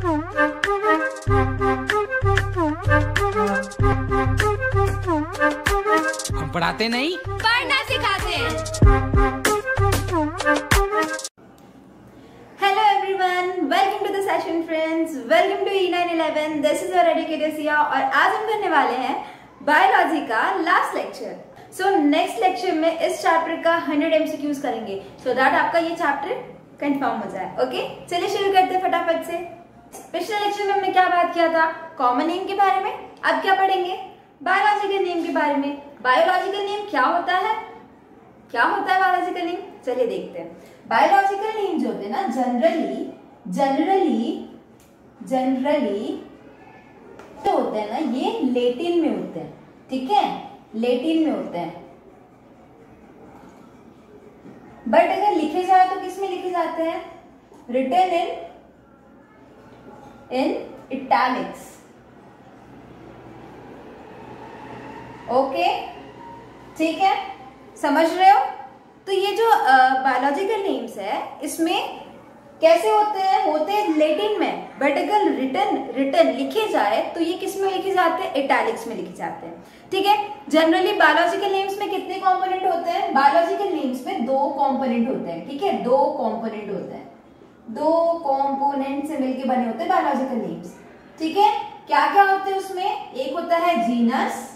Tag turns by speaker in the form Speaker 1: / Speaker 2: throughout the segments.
Speaker 1: हम पढ़ाते नहीं,
Speaker 2: पढ़ना सिखाते हैं। Hello everyone, welcome to the session friends, welcome to E911। This is your educator Siya और आज हम करने वाले हैं बायोलॉजी का last lecture. So next lecture में इस चैप्टर का 100 MCQs करेंगे सो दैट आपका ये चैप्टर कंफर्म हो जाए। ओके, चलिए शुरू करते हैं फटाफट से। पिछले लेक्चर में हमने क्या बात किया था? कॉमन नेम के बारे में। अब क्या पढ़ेंगे? बायोलॉजिकल नेम के बारे में। बायोलॉजिकल नेम क्या होता है? क्या होता है बायोलॉजिकल नेम? चलिए देखते हैं। बायोलॉजिकल नेम जो होते हैं ना, जनरली तो होते हैं ना, ये लैटिन में होते हैं। ठीक है, लैटिन में होते हैं। बट अगर लिखे जाए तो किस में लिखे जाते हैं? Written in italics. ओके, ठीक है, समझ रहे हो? तो ये जो बायोलॉजिकल नेम्स है इसमें कैसे होते हैं? होते हैं लैटिन में, बट अगर रिटन लिखे जाए तो ये किस में लिखे जाते हैं? इटैलिक्स में लिखे जाते हैं। ठीक है, जनरली बायोलॉजिकल नेम्स में कितने कंपोनेंट होते हैं? बायोलॉजिकल नेम्स में 2 कंपोनेंट होते हैं। ठीक है, 2 कंपोनेंट होते हैं। 2 कंपोनेंट से मिलकर बने होते हैं बायोलॉजिकल नेम्स। ठीक है, क्या क्या होते हैं उसमें? एक होता है जीनस,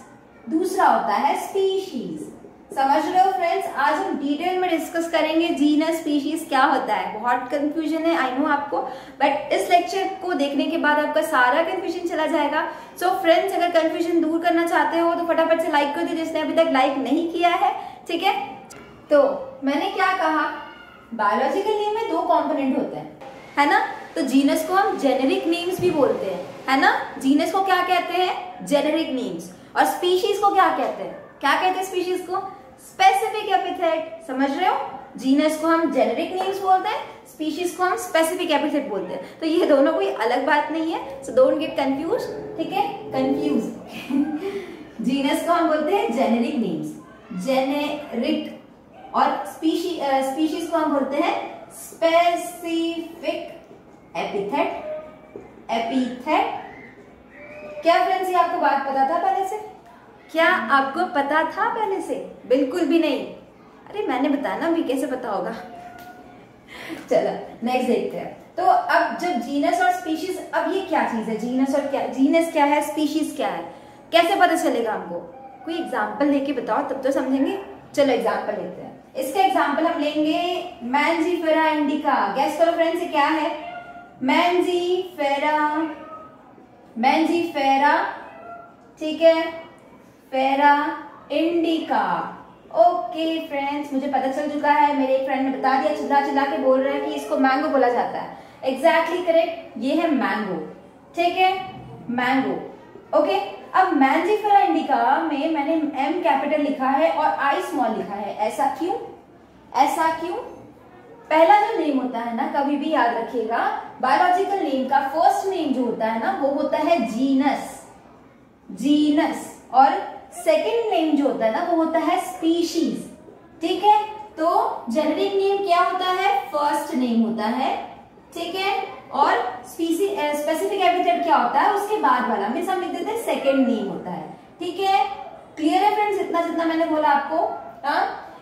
Speaker 2: दूसरा होता है स्पीशीज। समझ रहे हो फ्रेंड्स? आज हम डिटेल में डिस्कस करेंगे जीनस स्पीशीज क्या होता है। बहुत कंफ्यूजन है, आई नो आपको, बट इस लेक्चर को देखने के बाद आपका सारा कंफ्यूजन चला जाएगा। सो फ्रेंड्स, अगर कंफ्यूजन दूर करना चाहते हो तो फटाफट से लाइक कर दीजिए जिसने अभी तक लाइक नहीं किया है। ठीक है, तो मैंने क्या कहा? बायोलॉजिकल नेम में 2 कंपोनेंट होते हैं, है ना? तो जीनस को हम जेनेरिक नेम्स भी बोलते हैं, है ना? जीनस को क्या कहते हैं? Generic names. और स्पीशीज को क्या कहते हैं? क्या कहते हैं स्पीशीज को? Specific epithet. समझ रहे हो? जीनस को हम जेनेरिक नेम्स बोलते हैं, स्पीशीज को हम स्पेसिफिक एपिथेट बोलते हैं। तो ये दोनों कोई अलग बात नहीं है, सो डोंट गेट कंफ्यूज। ठीक है, कंफ्यूज जीनस को हम बोलते हैं जेनेरिक नेम्स, जेनेरिक, और स्पीशीज को हम बोलते हैं स्पेसिफिक एपिथेट। क्या फ्रेंड्स, ये आपको बात पता था पहले से? क्या आपको पता था पहले से? बिल्कुल भी नहीं। अरे मैंने बताया ना, अभी कैसे पता होगा। चलो नेक्स्ट देखते हैं। तो अब जब जीनस और स्पीशीज, अब ये क्या चीज है? जीनस और क्या, जीनस क्या है, स्पीशीज क्या है, कैसे पता चलेगा हमको? कोई एग्जाम्पल लेके बताओ तब तो समझेंगे। चलो एग्जाम्पल लेते हैं। इसका एग्जाम्पल हम लेंगे मैंजीफेरा इंडिका। गैस करो फ्रेंड्स, ये क्या है? मैंजीफेरा, ठीक है, फेरा इंडिका। ओके फ्रेंड्स, मुझे पता चल चुका है, मेरे एक फ्रेंड ने बता दिया, चिल्ला चिल्ला के बोल रहे हैं कि इसको मैंगो बोला जाता है। एग्जैक्टली करेक्ट, ये है मैंगो। ठीक है, मैंगो। ओके, अब मैंजीफेरा इंडिका में मैंने M कैपिटल लिखा है और I स्मॉल लिखा है। ऐसा क्यों? ऐसा क्यों? पहला जो नेम होता है ना, कभी भी याद रखिएगा, बायोलॉजिकल नेम का फर्स्ट नेम जो होता है ना, वो होता है जीनस, और सेकंड नेम जो होता है ना, वो होता है स्पीशीज। ठीक है, तो जेनेरिक नेम क्या होता है? फर्स्ट नेम होता है। ठीक है, और स्पेसिफिक एपिथेट क्या होता है? उसके बाद वाला, मींस हम लिख देते हैं सेकंड नेम होता है। ठीक है, क्लियर है फ्रेंड्स? इतना जितना मैंने बोला आपको।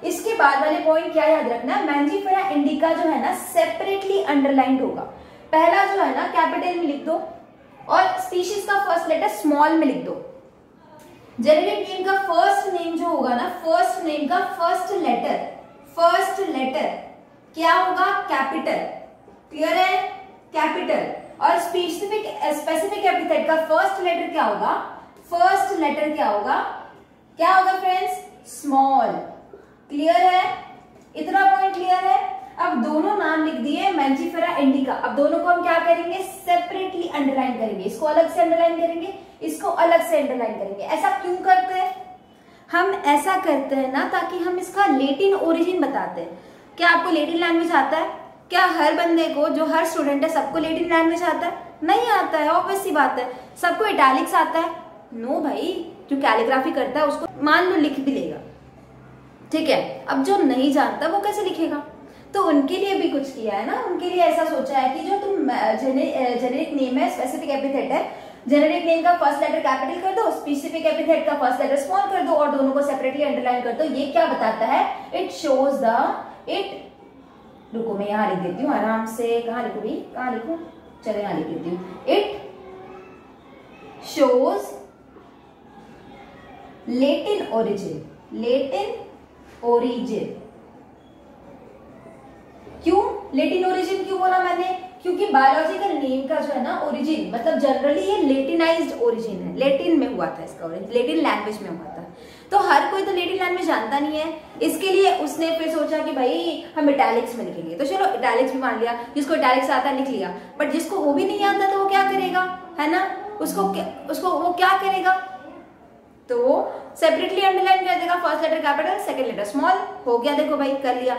Speaker 2: इसके बाद वाले पॉइंट क्या याद रखना? मैंजीफेरा इंडिका जो है ना, सेपरेटली अंडरलाइंड होगा। पहला जो है ना कैपिटल में लिख दो, और स्पीशीज का फर्स्ट लेटर स्मॉल में लिख दो। जेनेरिक नेम का फर्स्ट नेम जो होगा ना, फर्स्ट नेम का फर्स्ट लेटर क्या होगा? कैपिटल। क्लियर है? कैपिटल। और स्पेसिफिक एपिथेट का फर्स्ट लेटर क्या होगा? क्या होगा फ्रेंड्स? स्मॉल। क्लियर है? इतना पॉइंट क्लियर है? अब दोनों नाम लिख दिए मैंजीफेरा इंडिका। अब दोनों को हम क्या करेंगे? सेपरेटली अंडरलाइन करेंगे। इसको अलग से अंडरलाइन करेंगे, इसको अलग से अंडरलाइन करेंगे। ऐसा क्यों करते हैं? हम ऐसा करते हैं ना ताकि हम इसका लैटिन ओरिजिन बताते हैं। क्या आपको लैटिन लैंग्वेज आता है? क्या हर बंदे को, जो हर स्टूडेंट है, सबको लैटिन लैंग्वेज आता है? नहीं आता है, ऑब्वियस सी बात है। सबको इटैलिक्स आता है? नो भाई, जो कैलीग्राफी करता है उसको मान लो लिख भी लेगा। ठीक है, अब जो नहीं जानता वो कैसे लिखेगा? तो उनके लिए भी कुछ किया है ना, उनके लिए ऐसा सोचा है कि जो तुम जेनेरिक नेम है, स्पेसिफिक एपिथेट है, जेनेरिक नेम का फर्स्ट लेटर कैपिटल कर दो, स्पेसिफिक एपिथेट का फर्स्ट लेटर स्मॉल कर दो और दोनों को सेपरेटली अंडरलाइन कर दो। ये क्या बताता है? इट शोज द इट, रुको मैं यहाँ लिख देती हूँ आराम से, कहाँ लिखूं भाई, कहाँ लिखूं, चलो यहाँ लिख देती हूँ। It shows Latin origin, Latin origin. क्यों लेटिन ओरिजिन क्यों बोला मैंने? क्योंकि बायोलॉजिकल नेम का जो है ना ओरिजिन, मतलब जनरली ये लेटिनाइज्ड ओरिजिन है, लेटिन में हुआ था इसका ओरिजिन, लेटिन लैंग्वेज में हुआ था। तो हर कोई तो लेटिन लैंग्वेज जानता नहीं है, इसके लिए उसने फिर सोचा कि भाई हम इटैलिक्स में लिखेंगे। तो चलो इटैलिक्स भी मान लिया, जिसको इटैलिक्स आता है लिख लिया, बट जिसको वो भी नहीं आता तो वो क्या करेगा, है ना, उसको वो क्या करेगा, तो वो सेपरेटली अंडरलाइन कर देगा, first letter capital second letter small, हो गया, देखो भाई कर लिया।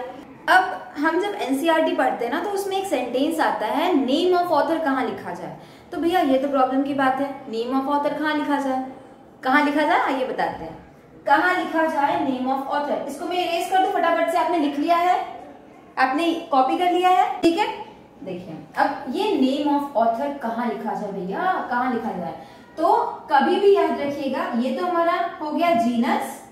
Speaker 2: अब हम जब एनसीईआरटी पढ़ते हैं ना तो उसमें एक सेंटेंस आता है, नेम ऑफ ऑथर कहाँ लिखा जाए। तो भैया ये तो प्रॉब्लम की बात है, नेम ऑफ ऑथर कहाँ लिखा जाए, कहाँ लिखा जाए आइए बताते हैं, कहाँ लिखा जाए नेम ऑफ ऑथर। इसको मैं इरेज कर दूं फटाफट से, आपने लिख लिया है, आपने कॉपी कर लिया है, ठीक है। देखिए अब ये नेम ऑफ ऑथर कहाँ लिखा जाए भैया, कहाँ लिखा जाए, तो कभी भी याद रखिएगा ये तो हमारा हो गया जीनस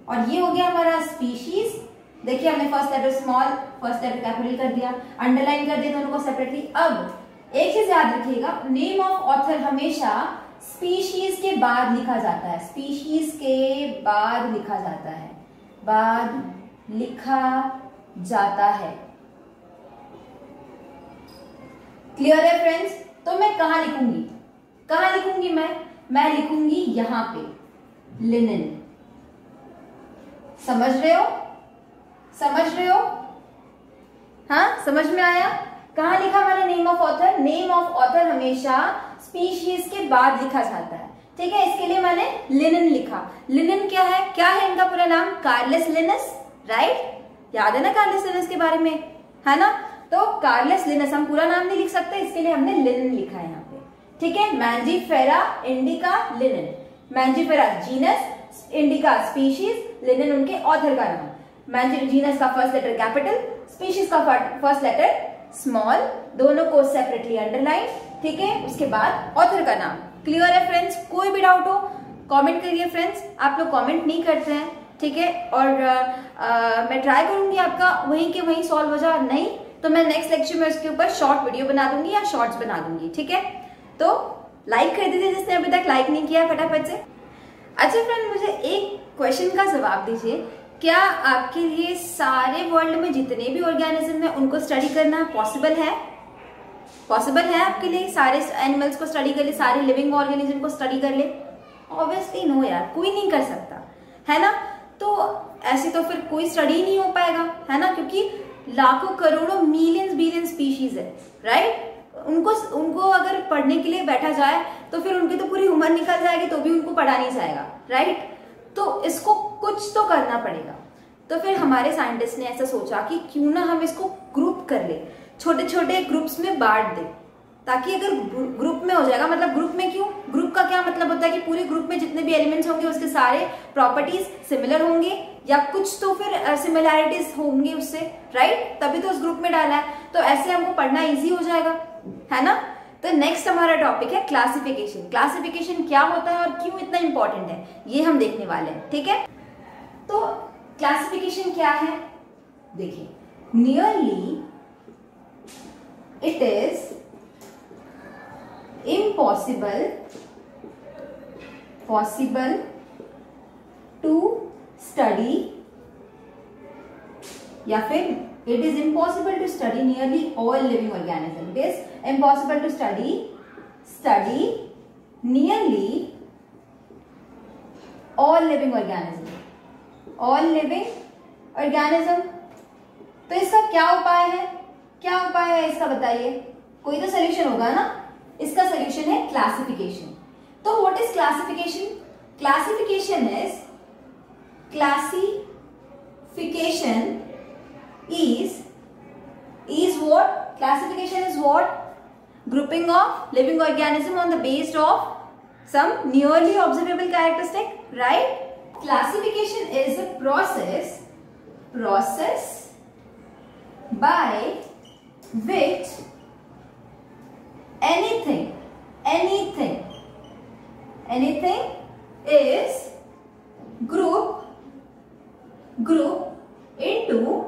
Speaker 2: और ये हो गया हमारा स्पीशीज। देखिए हमने first letter small first letter capital कर दिया, अंडरलाइन कर दिया दोनों को सेपरेटली। अब एक चीज याद रखिएगा, नेम ऑफ ऑथर हमेशा स्पीशीज के बाद लिखा जाता है, स्पीशीज के बाद लिखा जाता है, बाद लिखा जाता है। क्लियर है फ्रेंड्स? तो मैं कहां लिखूंगी, कहां लिखूंगी मैं लिखूंगी यहां पे लिनन। समझ रहे हो, समझ रहे हो, हाँ समझ में आया? कहां लिखा मैंने name of author? Name of author हमेशा स्पीशीज के बाद लिखा जाता है, ठीक है। इसके लिए मैंने लिनन लिखा। लिनन क्या है, क्या है इनका पूरा नाम? कार्लस लिनस, राइट, याद है ना कार्लस लिनस के बारे में, है ना। तो कार्लस लिनस, हम पूरा नाम नहीं लिख सकते, इसके लिए हमने लिनन लिखा है यहाँ पे, ठीक है। Mangifera indica linen, Mangifera genus, indica species, linen उनके ऑथर का नाम। जीनस का फर्स्ट लेटर कैपिटल, स्पीशीज का फर्स्ट लेटर स्मॉल, दोनों को सेपरेटली अंडरलाइन, ठीक है। उसके बाद ऑथर का नाम। क्लियर है फ्रेंड्स? कोई भी डाउट हो कमेंट करिए फ्रेंड्स, आप लोग कमेंट नहीं करते हैं, ठीक है। और मैं ट्राई करूंगी आपका वहीं के वहीं सॉल्व हो जाए, नहीं तो मैं नेक्स्ट लेक्चर में उसके ऊपर शॉर्ट वीडियो बना दूंगी या शॉर्ट्स बना दूंगी, ठीक है। तो लाइक कर दीजिए जिसने अभी तक लाइक नहीं किया फटाफट से। अच्छा फ्रेंड, मुझे एक क्वेश्चन का जवाब दीजिए, क्या आपके लिए सारे वर्ल्ड में जितने भी ऑर्गेनिज्म है उनको स्टडी करना पॉसिबल है? पॉसिबल है आपके लिए सारे एनिमल्स को स्टडी कर ले, सारे लिविंग ऑर्गेनिज्म को स्टडी कर ले? ऑब्वियसली नो यार, कोई नहीं कर सकता, है ना। तो ऐसे तो फिर कोई स्टडी नहीं हो पाएगा, है ना, क्योंकि लाखों करोड़ों मिलियंस बिलियन स्पीशीज है, राइट। उनको अगर पढ़ने के लिए बैठा जाए तो फिर उनकी तो पूरी उम्र निकल जाएगी तो भी उनको पढ़ा नहीं जाएगा, राइट। तो इसको कुछ तो करना पड़ेगा। तो फिर हमारे साइंटिस्ट ने ऐसा सोचा कि क्यों ना हम इसको ग्रुप कर ले, छोटे छोटे ग्रुप्स में बांट दे, ताकि अगर ग्रुप में हो जाएगा, मतलब ग्रुप में क्यों, ग्रुप का क्या मतलब होता है कि पूरे ग्रुप में जितने भी एलिमेंट्स होंगे उसके सारे प्रॉपर्टीज सिमिलर होंगे या कुछ तो फिर सिमिलैरिटीज होंगे उससे, राइट, तभी तो उस ग्रुप में डाला है। तो ऐसे हमको पढ़ना इजी हो जाएगा, है ना। तो नेक्स्ट हमारा टॉपिक है क्लासिफिकेशन। क्लासिफिकेशन क्या होता है और क्यों इतना इंपॉर्टेंट है, ये हम देखने वाले हैं, ठीक है। तो क्लासिफिकेशन क्या है, देखिए, nearly it is possible to study या फिर it is impossible to study nearly all living organisms. It is impossible to study nearly all living organisms. All living organism. तो इसका क्या उपाय है, क्या उपाय है इसका बताइए, कोई तो सोल्यूशन होगा ना। इसका सोल्यूशन है क्लासिफिकेशन। तो what is classification? Classification is what? Classification is what? Grouping of living organism on the basis of some nearly observable characteristic, right? Classification is a process by which anything is grouped into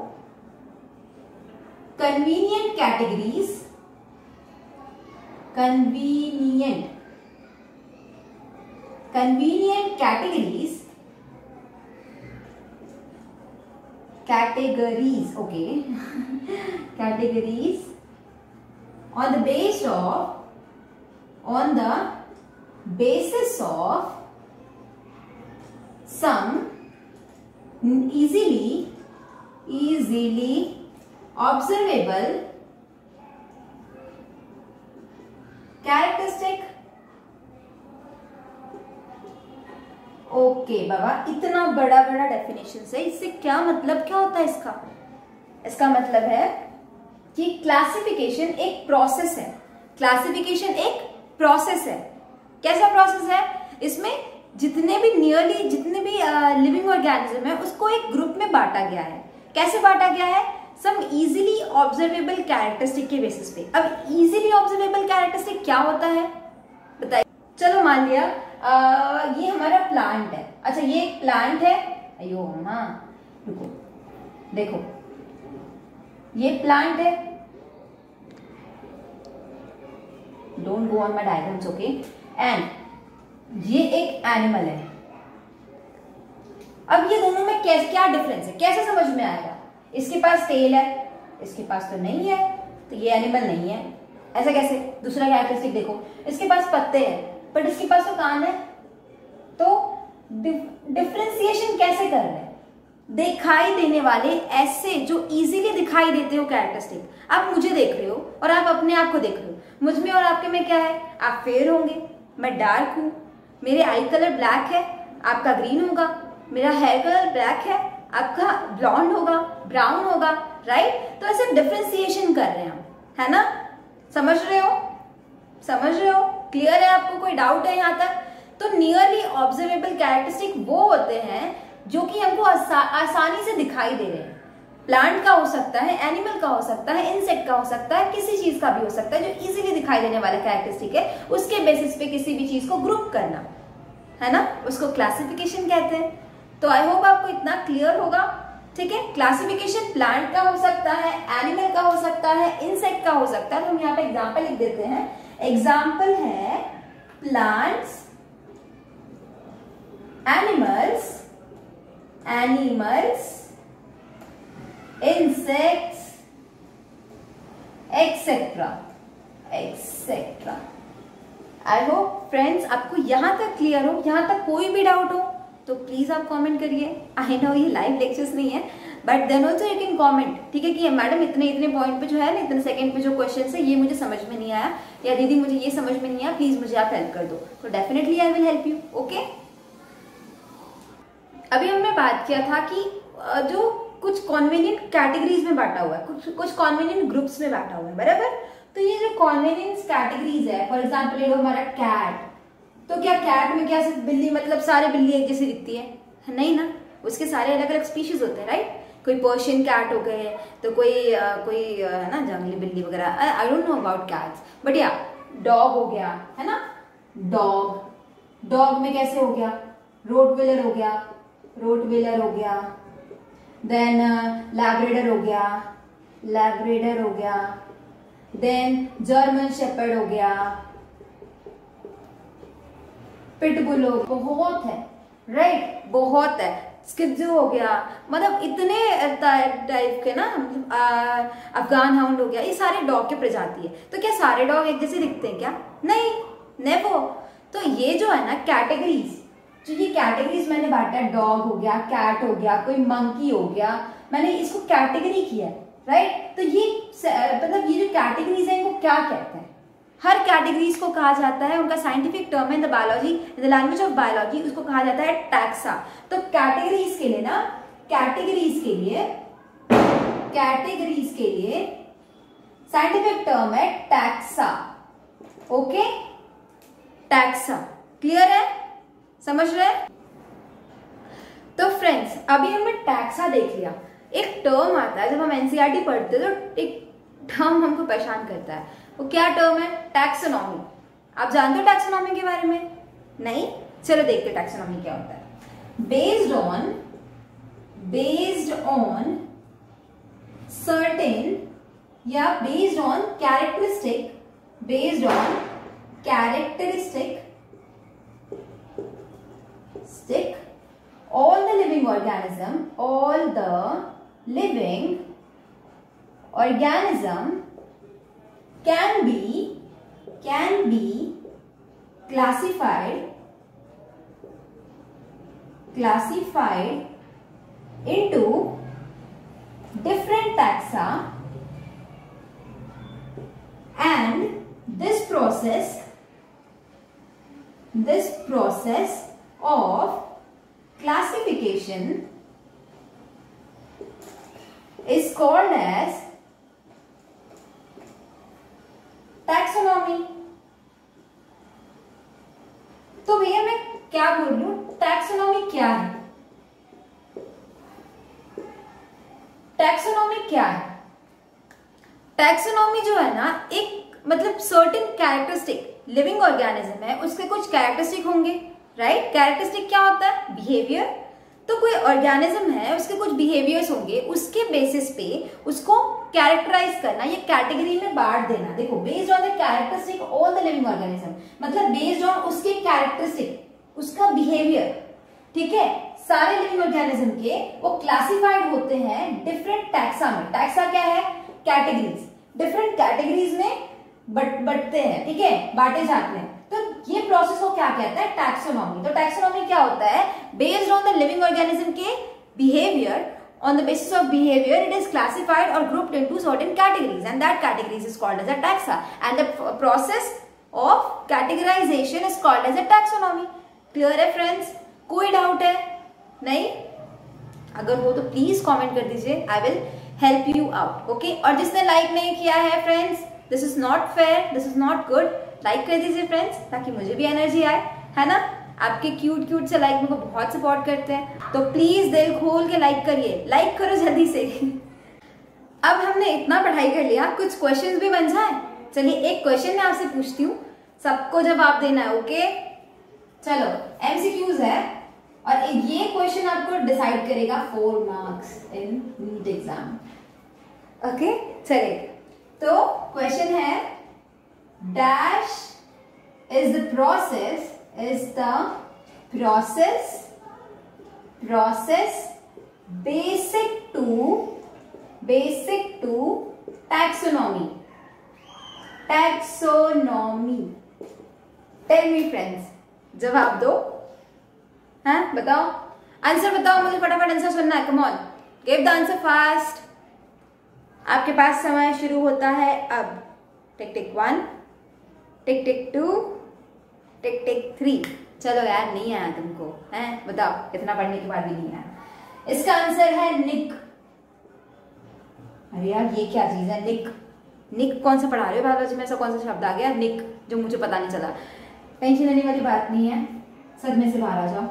Speaker 2: convenient categories okay categories on the basis of some easily observable characteristic। Okay बाबा, इतना बड़ा definition है, इससे क्या मतलब, क्या होता है इसका मतलब है कि क्लासिफिकेशन एक प्रोसेस है। कैसा प्रोसेस है? इसमें जितने भी लिविंग ऑर्गेनिज्म है उसको एक ग्रुप में बांटा गया है। कैसे बांटा गया है? सम इजीली ऑब्जर्वेबल कैरेक्टरिस्टिक के बेसिस पे। अब इजीली ऑब्जर्वेबल कैरेक्टरिस्टिक क्या होता है बताइए। चलो मान लिया ये हमारा प्लांट है। अच्छा, ये एक प्लांट है। अयो माँ, रुको, देखो ये प्लांट है। Don't go on my diagrams, okay. And ये एक एनिमल है। अब ये दोनों में क्या डिफरेंस है, कैसे समझ में आएगा? इसके पास टेल है, इसके पास तो नहीं है, तो ये एनिमल नहीं है। ऐसा कैसे? दूसरा कैरेक्टरिस्टिक देखो, इसके पास पत्ते हैं बट इसके पास तो कान है। तो डिफरेंशिएशन कैसे कर रहे हैं? दिखाई देने वाले ऐसे जो इजीली दिखाई देते हो कैरेक्टरिस्टिक, आप मुझे देख रहे हो और आप अपने आप को देख रहे हो। मुझ में और आपके में क्या है? आप फेयर होंगे, मैं डार्क हूं, मेरे आई कलर ब्लैक है, आपका ग्रीन होगा, मेरा हेयर कलर ब्लैक है, आपका ब्लॉन्ड होगा, ब्राउन होगा, राइट? तो ऐसे डिफरेंशिएशन कर रहे हैं हम, है ना? समझ रहे हो? क्लियर है आपको? कोई डाउट है यहाँ तक? तो नियरली ऑब्जर्वेबल कैरेक्टरिस्टिक वो होते हैं जो कि हमको आसानी से दिखाई दे रहे हैं। प्लांट का हो सकता है, एनिमल का हो सकता है, इंसेक्ट का हो सकता है, किसी चीज का भी हो सकता है जो इजीली दिखाई देने वाला कैरेक्टरिस्टिक है। उसके बेसिस पे किसी भी चीज को ग्रुप करना, है ना, उसको क्लासिफिकेशन कहते हैं। तो आई होप आपको इतना क्लियर होगा, ठीक है? क्लासिफिकेशन प्लांट का हो सकता है, एनिमल का हो सकता है, इंसेक्ट का हो सकता है। तो हम यहाँ पे एग्जाम्पल लिख देते हैं। एग्जाम्पल है plants, animals, insects, etc. I hope friends आपको यहां तक क्लियर हो। यहां तक कोई भी डाउट हो तो प्लीज आप कमेंट करिए। आई नो ये लाइव लेक्चर्स नहीं है, but then also you can comment, ठीक है? कि मैडम इतने पॉइंट पे जो है ना, इतने सेकंड पे जो क्वेश्चन है ये मुझे समझ में नहीं आया, या दीदी मुझे ये समझ में नहीं आया, प्लीज मुझे आप हेल्प कर दो। तो definitely I will help you, okay? अभी हमने बात किया था कि जो कुछ कॉन्वेनियंट कैटेगरीज में बांटा हुआ है, कुछ कॉन्वेनियंट ग्रुप्स में बांटा हुआ है, बराबर? तो ये जो कॉन्वेनियंट कैटेगरीज है, फॉर एग्जांपल ये हमारा कैट, तो क्या कैट में क्या सिर्फ बिल्ली, मतलब सारे बिल्ली एक जैसी दिखती है? नहीं ना, उसके सारे अलग अलग स्पीशीज होते हैं, राइट? कोई पर्शियन कैट हो गए, तो कोई है ना जंगली बिल्ली वगैरह। I don't know about cats, but या डॉग हो गया, है ना? डॉग में कैसे हो गया? रोटवेलर हो गया, देन लैब्राडोर हो गया, देन जर्मन शेपर्ड हो गया, पिटबुल हो, बहुत है, राइट? बहुत है। स्किट्जो हो गया, मतलब इतने टाइप के ना, अफगान हाउंड हो गया, ये सारे डॉग के प्रजाति है। तो क्या सारे डॉग एक जैसे दिखते हैं क्या? नहीं, नेवर। तो ये जो है ना कैटेगरीज, जो ये कैटेगरीज मैंने बांटा, डॉग हो गया, कैट हो गया, कोई मंकी हो गया, मैंने इसको कैटेगरी किया, राइट? तो ये मतलब ये जो कैटेगरीज है इनको क्या कहते हैं? हर कैटेगरीज को कहा जाता है, उनका साइंटिफिक टर्म है in the biology, in the language of biology, उसको कहा जाता है टैक्सा। तो कैटेगरीज के लिए ना, कैटेगरीज के लिए साइंटिफिक टर्म है टैक्सा, ओके? टैक्सा, क्लियर है? समझ रहे हैं? तो फ्रेंड्स अभी हमने टैक्सा देख लिया। एक टर्म आता है जब हम एनसीईआरटी पढ़ते हैं तो एक टर्म हमको परेशान करता है। वो क्या टर्म है? टैक्सोनॉमी। आप जानते हो टैक्सोनॉमी के बारे में? नहीं? चलो देखते टैक्सोनॉमी क्या होता है। बेस्ड ऑन सर्टेन या based on characteristic all the living organism can be classified into different taxa, and this process of classification is called as taxonomy। तो भैया मैं क्या बोल रही हूं, टैक्सोनॉमी क्या है? टैक्सोनॉमी जो है ना, एक मतलब सर्टेन कैरेक्टरिस्टिक लिविंग ऑर्गेनिज्म है, उसके कुछ कैरेक्टरिस्टिक होंगे, राइट? कैरेक्टरिस्टिक क्या होता है? बिहेवियर। तो कोई ऑर्गेनिज्म है, उसके कुछ बिहेवियर्स होंगे, उसके बेसिस पे उसको कैरेक्टराइज करना, ये कैटेगरी में बांट देना। देखो, based on the characteristic all the living organism, मतलब बेस्ड ऑन उसके कैरेक्टरिस्टिक, उसका बिहेवियर, ठीक है, सारे लिविंग ऑर्गेनिज्म के वो क्लासिफाइड होते हैं डिफरेंट टैक्सा में। टैक्सा क्या है? कैटेगरीज। डिफरेंट कैटेगरीज में बटते हैं, ठीक है, बांटे जाते हैं। तो ये प्रोसेस को क्या कहता है? टैक्सोनॉमी। तो टैक्सोनॉमी क्या होता है? Based on the living organism के behaviour, on the basis of behavior it is classified or grouped into certain categories, and that categories is called as a taxa, and the process of categorization is called as a taxonomy। Clear है friends? कोई doubt है? नहीं? अगर हो तो please comment कर दीजिए, I will help you out, okay? और जिसने लाइक नहीं किया है friends, this is not fair, this is not good, like कर दीजिए फ्रेंड्स, ताकि मुझे भी एनर्जी आए, है ना? आपके क्यूट से लाइक मेरे को बहुत सपोर्ट करते हैं, तो प्लीज दिल खोल के लाइक करिए, लाइक करो जल्दी से। अब हमने इतना पढ़ाई कर लिया, कुछ क्वेश्चंस भी बन जाए। चलिए एक क्वेश्चन मैं आपसे पूछती हूँ, सबको जवाब देना है, ओके? चलो, एमसीक्यूज है और ये क्वेश्चन आपको डिसाइड करेगा 4 marks in NEET exam, okay? चलिए, तो क्वेश्चन है, dash is the process basic to taxonomy। Tell me friends, जवाब दो। हाँ, बताओ, आंसर बताओ, मुझे फटाफट आंसर सुनना है। Come on, give the answer fast. आपके पास समय शुरू होता है अब। टिक टिक 1, टिक टिक 2, टिक टिक 3। चलो यार, नहीं आया तुमको, हैं? बताओ, इतना पढ़ने के बाद भी नहीं आया। इसका आंसर है निक। अरे यार, ये क्या चीज है? निक कौन सा पढ़ा रहे हो बायोलॉजी में? ऐसा कौन सा शब्द आ गया निक जो मुझे पता नहीं चला? टेंशन लेने वाली बात नहीं है, सदमे से बाहर आ जाओ।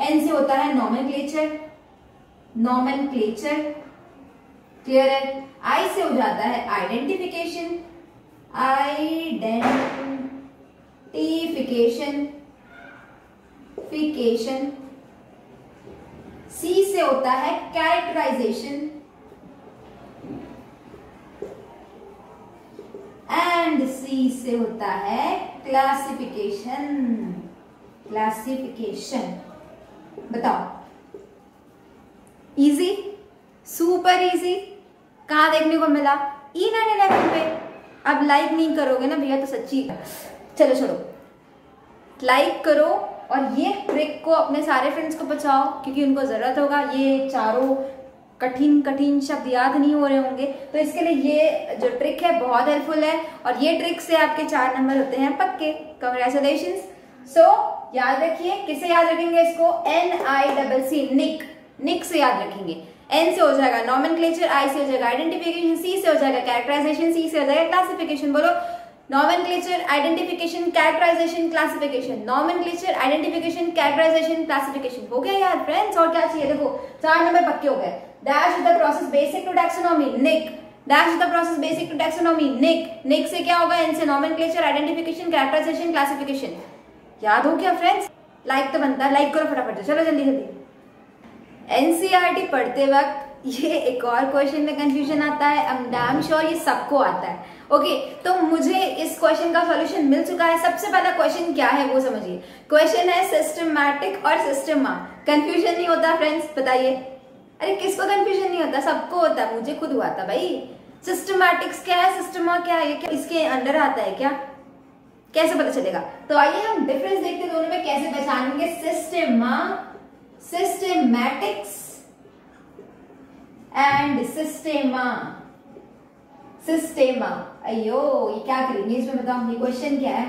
Speaker 2: एन से होता है नॉमेनक्लेचर, क्लियर है? आई से हो जाता है आइडेंटिफिकेशन, सी से होता है कैरेक्टराइजेशन, एंड सी से होता है क्लासिफिकेशन। बताओ, इजी, सुपर इजी। कहां देखने को मिला? E911 पे। अब लाइक नहीं करोगे ना भैया तो सच्ची, चलो छोड़ो, लाइक करो और ये ट्रिक को अपने सारे फ्रेंड्स को बचाओ, क्योंकि उनको जरूरत होगा। ये चारों कठिन शब्द याद नहीं हो रहे होंगे, तो इसके लिए ये जो ट्रिक है बहुत हेल्पफुल है, और ये ट्रिक से आपके 4 नंबर होते हैं पक्के। कंग्रेचुलेशंस। सो याद रखिए, किसे याद रखेंगे इसको? NICC, निक से याद रखेंगे। एन से हो जाएगा नॉमेनक्लेचर, आई से हो जाएगा आइडेंटिफिकेशन, सी से हो जाएगा कैरेक्टराइजेशन, सी से हो जाएगा क्लासिफिकेशन। बोलो, nomenclature, identification, characterisation, classification. Nomenclature, identification, characterisation, classification. हो गया यार फ्रेंड्स, और क्या चाहिए? देखो 4 नंबर पक्के हो गए। Dash is the process basic to taxonomy. Nick. Dash is the process basic to taxonomy. Nick. Nick से क्या होगा? इनसे nomenclature, identification, characterization, classification. याद हो क्या फ्रेंड्स? लाइक तो बनता है, लाइक करो फटाफट से, चलो जल्दी जल्दी। एनसीईआरटी पढ़ते वक्त ये एक और क्वेश्चन में कंफ्यूजन आता है, आई एम डैम श्योर ये सबको आता है। ओके तो मुझे इस क्वेश्चन का सॉल्यूशन मिल चुका है। सबसे पहला क्वेश्चन क्या है वो समझिए। क्वेश्चन है सिस्टमैटिक और सिस्टमा। कंफ्यूजन नहीं होता फ्रेंड्स? बताइए। अरे किसको कंफ्यूजन नहीं होता? सबको होता है, मुझे खुद हुआ था भाई। सिस्टमैटिक्स क्या है, सिस्टमा क्या है, ये क्या इसके अंडर आता है क्या? कैसे पता चलेगा? तो आइए हम डिफरेंस देखते हैं दोनों में, कैसे पहचानेंगे सिस्टमा, सिस्टमैटिक्स एंड सिस्टेमा। सिस्टेमा, अयो ये क्या करेंगे इसमें बताओ? ये क्वेश्चन क्या है?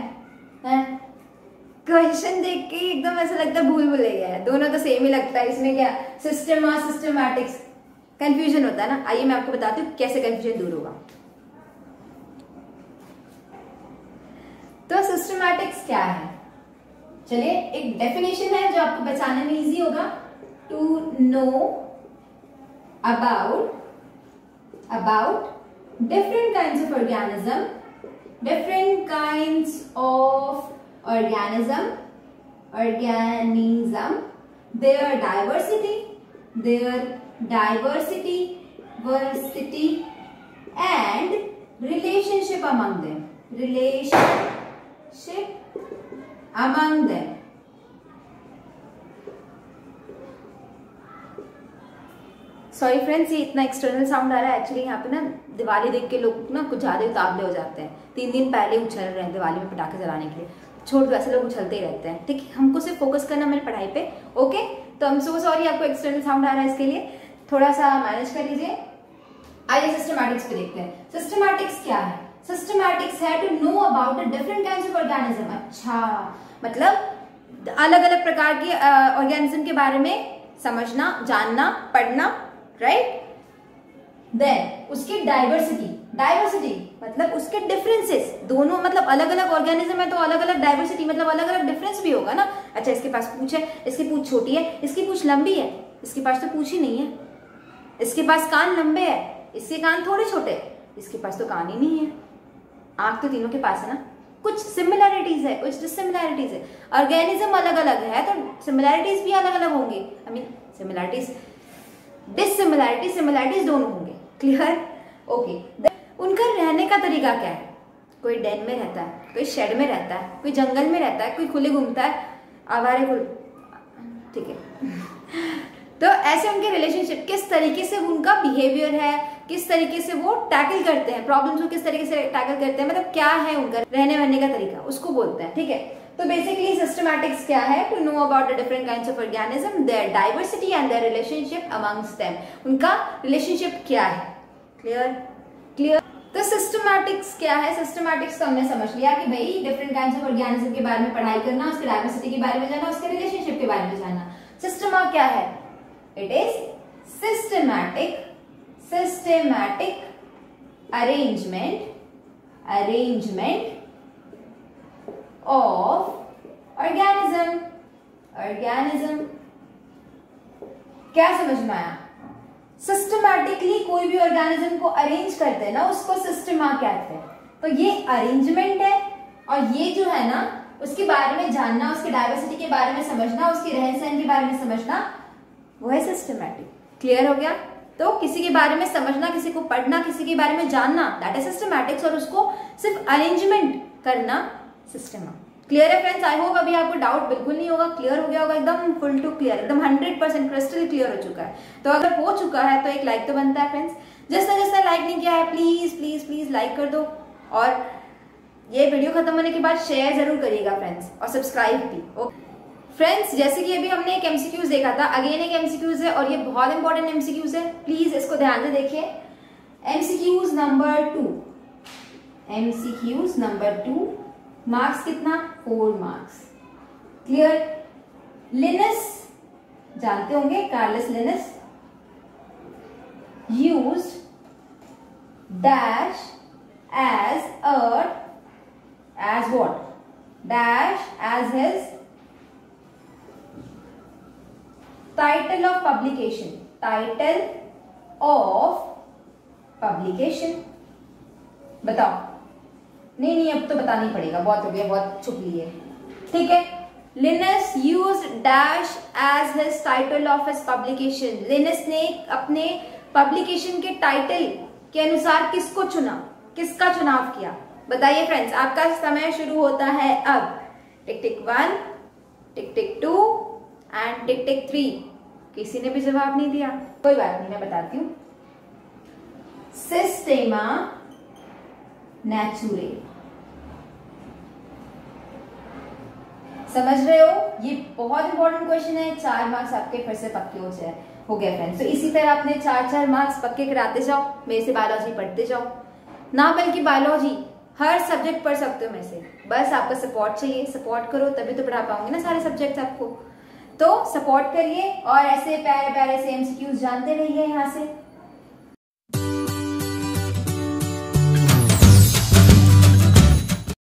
Speaker 2: क्वेश्चन देख के एकदम ऐसा लगता है भूल भुलैया है, दोनों तो सेम ही लगता है। इसमें क्या सिस्टमा सिस्टमैटिक्स, कंफ्यूजन होता है ना। आइए मैं आपको बताती हूँ कैसे कंफ्यूजन दूर होगा। तो सिस्टमैटिक्स क्या है? चलिए एक डेफिनेशन है जो आपको पहचानने में इजी होगा। To know about different kinds of organism, their diversity and relationship among them। Sorry friends, ये इतना एक्सटर्नल साउंड आ रहा है। एक्चुअली यहाँ पे ना दिवाली देख के लोग ना कुछ ज्यादा उतावले हो जाते हैं। 3 दिन पहले उछल रहे हैं दिवाली में पटाखे जलाने के लिए। छोड़ दो, ऐसे लोग उछलते ही रहते हैं। ठीक है, हमको सिर्फ फोकस करना मेरी पढ़ाई पे। ओके तो हम सो सॉरी आपको एक्सटर्नल साउंड आ रहा है, इसके लिए थोड़ा सा मैनेज कर लीजिए। आइए सिस्टमैटिक्स पे देखते हैं। सिस्टमैटिक्स क्या है? सिस्टमैटिक्स है to know about the different kinds of organism. अच्छा, मतलब अलग अलग प्रकार के ऑर्गेनिज्म के बारे में समझना, जानना, पढ़ना, राइट। देन उसकी डाइवर्सिटी मतलब उसके डिफरेंसेस, दोनों मतलब अलग अलग ऑर्गेनिज्म है तो अलग अलग डाइवर्सिटी मतलब अलग अलग डिफरेंस भी होगा ना। अच्छा, इसके पास पूंछ है, इसकी पूंछ छोटी है, इसकी पूंछ लंबी है, इसके पास तो पूंछ ही नहीं है। इसके पास कान लंबे है, इसके कान थोड़े छोटे, इसके पास तो कान ही नहीं है। आंख तो तीनों के पास है ना। कुछ सिमिलैरिटीज है, कुछ डिसिमिलैरिटीज है। ऑर्गेनिज्म अलग अलग है तो सिमिलैरिटीज भी अलग अलग होंगे। आई मीन सिमिलैरिटीज, सिमिलैरिटीज दोनों होंगे। क्लियर? ओके। उनका रहने का तरीका क्या है? कोई डेन में रहता है, कोई शेड में रहता है, कोई जंगल में रहता है, कोई खुले घूमता है, आवारे खुल, ठीक है। तो ऐसे उनके रिलेशनशिप, किस तरीके से उनका बिहेवियर है, किस तरीके से वो टैकल करते हैं प्रॉब्लम्स को, किस तरीके से टैकल करते हैं, मतलब क्या है उनका रहने वहने का तरीका, उसको बोलते हैं। ठीक है, तो बेसिकली सिस्टमैटिक्स क्या है? To know about the different kinds of organism, their diversity and their relationship amongst them. उनका रिलेशनशिप क्या है? क्लियर? तो सिस्टमैटिक्स क्या है? सिस्टमैटिक्स तो हमने समझ लिया कि भाई डिफरेंट काइंड्स ऑफ ऑर्गेनिज्म के बारे में पढ़ाई करना, उसके डाइवर्सिटी के बारे में जानना, उसके रिलेशनशिप के बारे में जानना। सिस्टमा क्या है? It is systematic arrangement of organism। क्या समझ में आया? सिस्टमैटिकली कोई भी ऑर्गेनिज्म को अरेंज करते हैं ना, उसको सिस्टमा कहते हैं। तो ये अरेंजमेंट है और ये जो है ना उसके बारे में जानना, उसके डाइवर्सिटी के बारे में समझना, उसके रहन सहन के बारे में समझना, वो है सिस्टमैटिक। क्लियर हो गया? तो किसी के बारे में समझना, किसी को पढ़ना, किसी के बारे में जानना, दैट इज सिस्टमैटिक्स, और उसको सिर्फ अरेंजमेंट करना सिस्टमा। क्लियर है फ्रेंड्स? आई होप अभी आपको डाउट बिल्कुल नहीं होगा, क्लियर हो गया होगा, एकदम फुल टू क्लियर, एकदम 100% क्रिस्टल क्लियर हो चुका है। तो अगर हो चुका है तो एक लाइक तो बनता है फ्रेंड्स। जिसने लाइक नहीं किया है प्लीज प्लीज प्लीज लाइक कर दो, और ये वीडियो खत्म होने के बाद शेयर जरूर करिएगा फ्रेंड्स, और सब्सक्राइब भी। ओके फ्रेंड्स, जैसे कि अभी हमने एक एमसीक्यूज देखा था, अगेन एक एमसीक्यूज है और ये बहुत इंपॉर्टेंट एमसीक्यूज है, प्लीज इसको ध्यान से देखिए। एमसीक्यूज नंबर 2, मार्क्स कितना? 4 मार्क्स। क्लियर? लिनस जानते होंगे, Carolus Linnaeus used dash as what? Dash as his title of publication of publication. बताओ। नहीं अब तो बताना ही पड़ेगा, बहुत हो गया, बहुत छुप ली है। ठीक है। Linnaeus use dash as his title of his publication. Linnaeus ने अपने पब्लिकेशन के टाइटल के अनुसार किसको चुना, किसका चुनाव किया? बताइए फ्रेंड्स, आपका समय शुरू होता है अब। टिक टिक 1, टिक टिक 2 एंड टिक टिक 3। किसी ने भी जवाब नहीं दिया, कोई बात नहीं, मैं बताती हूँ। सिस्टेमा नेचुरे। समझ रहे हो? ये बहुत इंपॉर्टेंट क्वेश्चन है। 4 मार्क्स आपके फिर से पक्के हो गए फ्रेंड्स। तो इसी तरह अपने 4-4 मार्क्स पक्के कराते जाओ, मेरे से बायोलॉजी पढ़ते जाओ ना, बल्कि बायोलॉजी हर सब्जेक्ट पढ़ सकते हो मेरे से। बस आपका सपोर्ट चाहिए, सपोर्ट करो तभी तो पढ़ा पाऊंगी ना सारे सब्जेक्ट आपको। तो सपोर्ट करिए और ऐसे प्यारे प्यारे से एमसीक्यूज जानते रहिए यहाँ से।